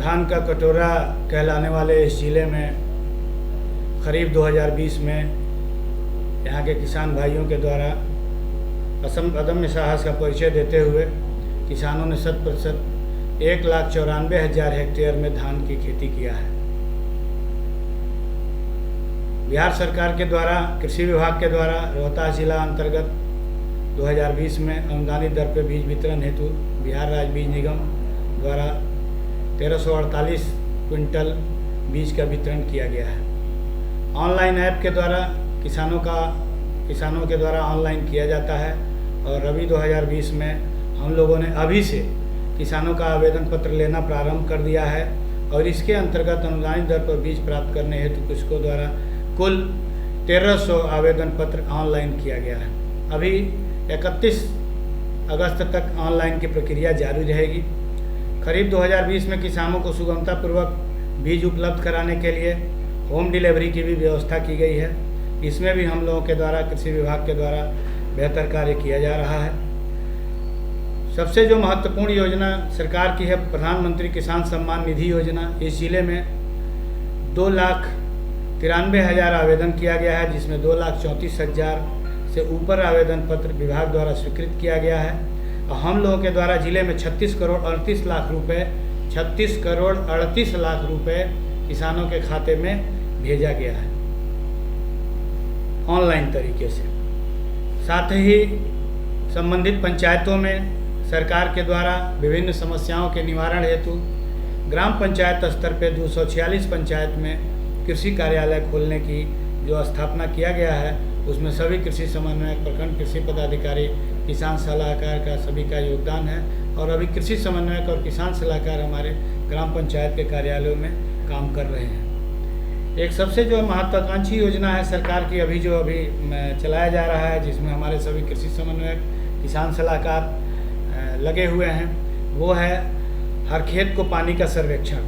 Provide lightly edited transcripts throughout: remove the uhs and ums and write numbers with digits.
धान का कटोरा कहलाने वाले इस ज़िले में खरीफ 2020 में यहाँ के किसान भाइयों के द्वारा अदम्य साहस का परिचय देते हुए किसानों ने 100% 1,94,000 हेक्टेयर में धान की खेती किया है। बिहार सरकार के द्वारा कृषि विभाग के द्वारा रोहतास जिला अंतर्गत 2020 में अनुदानित दर पर बीज वितरण हेतु बिहार राज्य बीज निगम द्वारा 1348 क्विंटल बीज का वितरण किया गया है। ऑनलाइन ऐप के द्वारा किसानों के द्वारा ऑनलाइन किया जाता है और रबी 2020 में हम लोगों ने अभी से किसानों का आवेदन पत्र लेना प्रारंभ कर दिया है और इसके अंतर्गत अनुदानित दर पर बीज प्राप्त करने हेतु कृषकों द्वारा कुल 1300 आवेदन पत्र ऑनलाइन किया गया है। अभी 31 अगस्त तक ऑनलाइन की प्रक्रिया जारी रहेगी। खरीफ 2020 में किसानों को सुगमतापूर्वक बीज उपलब्ध कराने के लिए होम डिलीवरी की भी व्यवस्था की गई है। इसमें भी हम लोगों के द्वारा कृषि विभाग के द्वारा बेहतर कार्य किया जा रहा है। सबसे जो महत्वपूर्ण योजना सरकार की है प्रधानमंत्री किसान सम्मान निधि योजना। इस जिले में 2,93,000 आवेदन किया गया है, जिसमें 2,34,000 से ऊपर आवेदन पत्र विभाग द्वारा स्वीकृत किया गया है और हम लोगों के द्वारा जिले में 36 करोड़ 38 लाख रुपए किसानों के खाते में भेजा गया है ऑनलाइन तरीके से। साथ ही संबंधित पंचायतों में सरकार के द्वारा विभिन्न समस्याओं के निवारण हेतु ग्राम पंचायत स्तर पर 246 पंचायत में कृषि कार्यालय खोलने की जो स्थापना किया गया है, उसमें सभी कृषि समन्वयक, प्रखंड कृषि पदाधिकारी, किसान सलाहकार का सभी का योगदान है और अभी कृषि समन्वयक और किसान सलाहकार हमारे ग्राम पंचायत के कार्यालयों में काम कर रहे हैं। एक सबसे जो महत्वाकांक्षी योजना है सरकार की अभी चलाया जा रहा है, जिसमें हमारे सभी कृषि समन्वयक, किसान सलाहकार लगे हुए हैं, वो है हर खेत को पानी का सर्वेक्षण।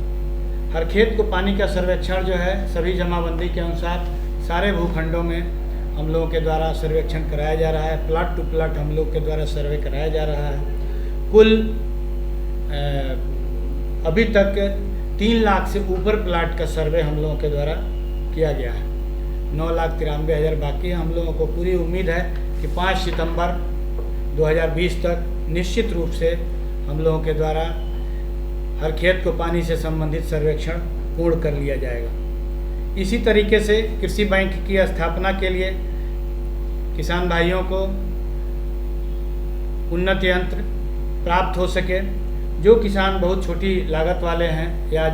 हर खेत को पानी का सर्वेक्षण जो है सभी जमाबंदी के अनुसार सारे भूखंडों में हम लोगों के द्वारा सर्वेक्षण कराया जा रहा है। प्लाट टू प्लाट हम लोग के द्वारा सर्वे कराया जा रहा है। कुल अभी तक 3 लाख से ऊपर प्लाट का सर्वे हम लोगों के द्वारा किया गया है। 9,93,000 बाकी है। हम लोगों को पूरी उम्मीद है कि 5 सितंबर 2020 तक निश्चित रूप से हम लोगों के द्वारा हर खेत को पानी से संबंधित सर्वेक्षण पूर्ण कर लिया जाएगा। इसी तरीके से कृषि बैंक की स्थापना के लिए किसान भाइयों को उन्नत यंत्र प्राप्त हो सके। जो किसान बहुत छोटी लागत वाले हैं या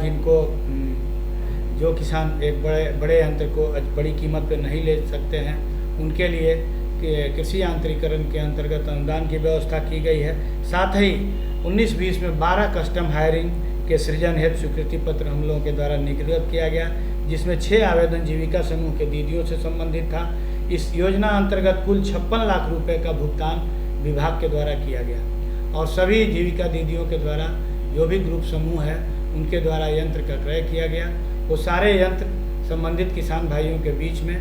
जो किसान एक बड़े यंत्र को बड़ी कीमत पर नहीं ले सकते हैं, उनके लिए कृषि यांत्रिकरण के अंतर्गत अनुदान की व्यवस्था की गई है। साथ ही 19-20 में 12 कस्टम हायरिंग के सृजन हेतु स्वीकृति पत्र हम लोगों के द्वारा निर्गत किया गया, जिसमें 6 आवेदन जीविका समूह के दीदियों से संबंधित था। इस योजना अंतर्गत कुल 56 लाख रुपए का भुगतान विभाग के द्वारा किया गया और सभी जीविका दीदियों के द्वारा जो भी ग्रुप समूह है उनके द्वारा यंत्र का क्रय किया गया। वो सारे यंत्र संबंधित किसान भाइयों के बीच में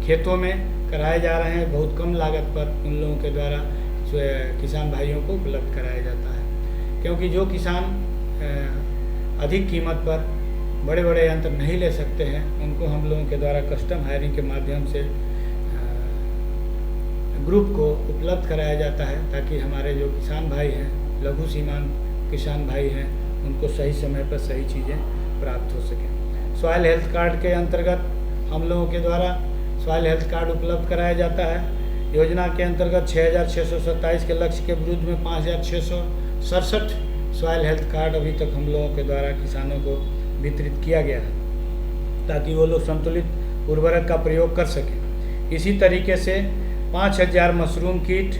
खेतों में कराए जा रहे हैं। बहुत कम लागत पर उन लोगों के द्वारा किसान भाइयों को उपलब्ध कराया जाता है, क्योंकि जो किसान अधिक कीमत पर बड़े बड़े यंत्र नहीं ले सकते हैं, उनको हम लोगों के द्वारा कस्टम हायरिंग के माध्यम से ग्रुप को उपलब्ध कराया जाता है, ताकि हमारे जो किसान भाई हैं, लघु सीमांत किसान भाई हैं, उनको सही समय पर सही चीज़ें प्राप्त हो सकें। सॉइल हेल्थ कार्ड के अंतर्गत हम लोगों के द्वारा सॉइल हेल्थ कार्ड उपलब्ध कराया जाता है। योजना के अंतर्गत 6,627 के लक्ष्य के विरुद्ध में 5,667 सॉइल हेल्थ कार्ड अभी तक हम लोगों के द्वारा किसानों को वितरित किया गया है, ताकि वो लोग संतुलित उर्वरक का प्रयोग कर सकें। इसी तरीके से 5,000 मशरूम किट,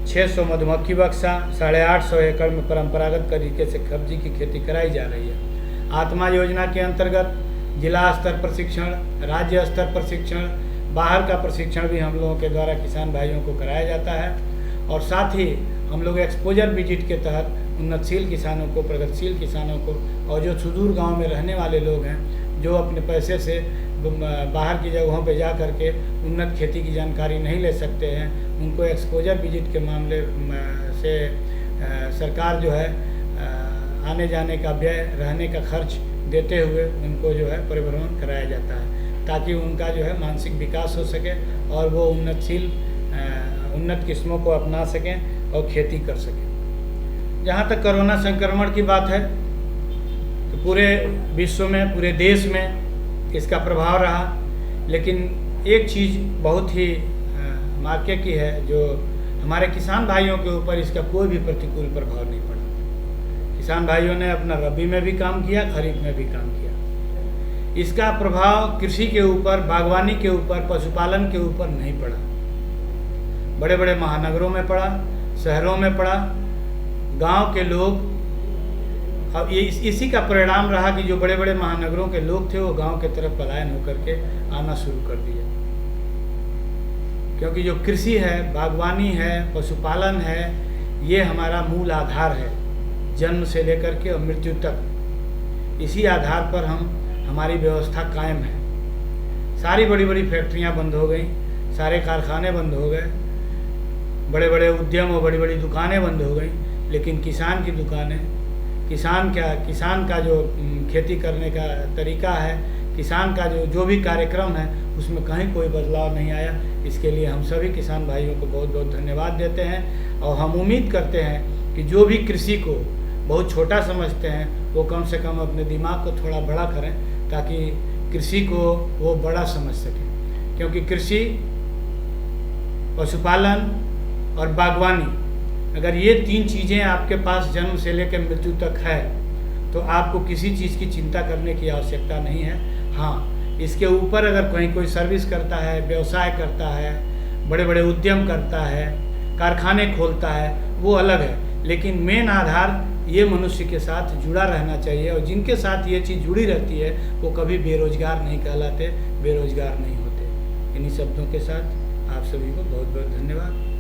600 मधुमक्खी बक्सा, 850 एकड़ में परंपरागत तरीके से सब्जी की खेती कराई जा रही है। आत्मा योजना के अंतर्गत जिला स्तर प्रशिक्षण, राज्य स्तर प्रशिक्षण, बाहर का प्रशिक्षण भी हम लोगों के द्वारा किसान भाइयों को कराया जाता है और साथ ही हम लोग एक्सपोजर विजिट के तहत उन्नतशील किसानों को, प्रगतिशील किसानों को और जो सुदूर गांव में रहने वाले लोग हैं, जो अपने पैसे से बाहर की जगहों पे जा करके उन्नत खेती की जानकारी नहीं ले सकते हैं, उनको एक्सपोजर विजिट के मामले से सरकार जो है आने जाने का व्यय, रहने का खर्च देते हुए उनको जो है परिभ्रमण कराया जाता है, ताकि उनका जो है मानसिक विकास हो सके और वो उन्नत किस्मों को अपना सकें और खेती कर सकें। जहाँ तक कोरोना संक्रमण की बात है तो पूरे विश्व में, पूरे देश में इसका प्रभाव रहा, लेकिन एक चीज़ बहुत ही मार्के की है, जो हमारे किसान भाइयों के ऊपर इसका कोई भी प्रतिकूल प्रभाव नहीं पड़ा। किसान भाइयों ने अपना रबी में भी काम किया, खरीफ में भी काम किया। इसका प्रभाव कृषि के ऊपर, बागवानी के ऊपर, पशुपालन के ऊपर नहीं पड़ा। बड़े बड़े महानगरों में पड़ा, शहरों में पड़ा। गांव के लोग, अब ये इसी का परिणाम रहा कि जो बड़े बड़े महानगरों के लोग थे वो गांव के तरफ पलायन होकर के आना शुरू कर दिया, क्योंकि जो कृषि है, बागवानी है, पशुपालन है, ये हमारा मूल आधार है, जन्म से लेकर के और मृत्यु तक। इसी आधार पर हमारी व्यवस्था कायम है। सारी बड़ी बड़ी फैक्ट्रियां बंद हो गई, सारे कारखाने बंद हो गए, बड़े बड़े उद्यम और बड़ी बड़ी दुकानें बंद हो गई, लेकिन किसान की दुकानें, किसान का जो खेती करने का तरीका है, किसान का जो भी कार्यक्रम है, उसमें कहीं कोई बदलाव नहीं आया। इसके लिए हम सभी किसान भाइयों को बहुत बहुत धन्यवाद देते हैं और हम उम्मीद करते हैं कि जो भी कृषि को बहुत छोटा समझते हैं वो कम से कम अपने दिमाग को थोड़ा बड़ा करें, ताकि कृषि को वो बड़ा समझ सकें। क्योंकि कृषि, पशुपालन और बागवानी, अगर ये 3 चीज़ें आपके पास जन्म से लेकर मृत्यु तक है तो आपको किसी चीज़ की चिंता करने की आवश्यकता नहीं है। हाँ, इसके ऊपर अगर कोई सर्विस करता है, व्यवसाय करता है, बड़े बड़े उद्यम करता है, कारखाने खोलता है, वो अलग है, लेकिन मेन आधार ये मनुष्य के साथ जुड़ा रहना चाहिए। और जिनके साथ ये चीज़ जुड़ी रहती है वो कभी बेरोजगार नहीं कहलाते, बेरोजगार नहीं होते। इन्हीं शब्दों के साथ आप सभी को बहुत बहुत धन्यवाद।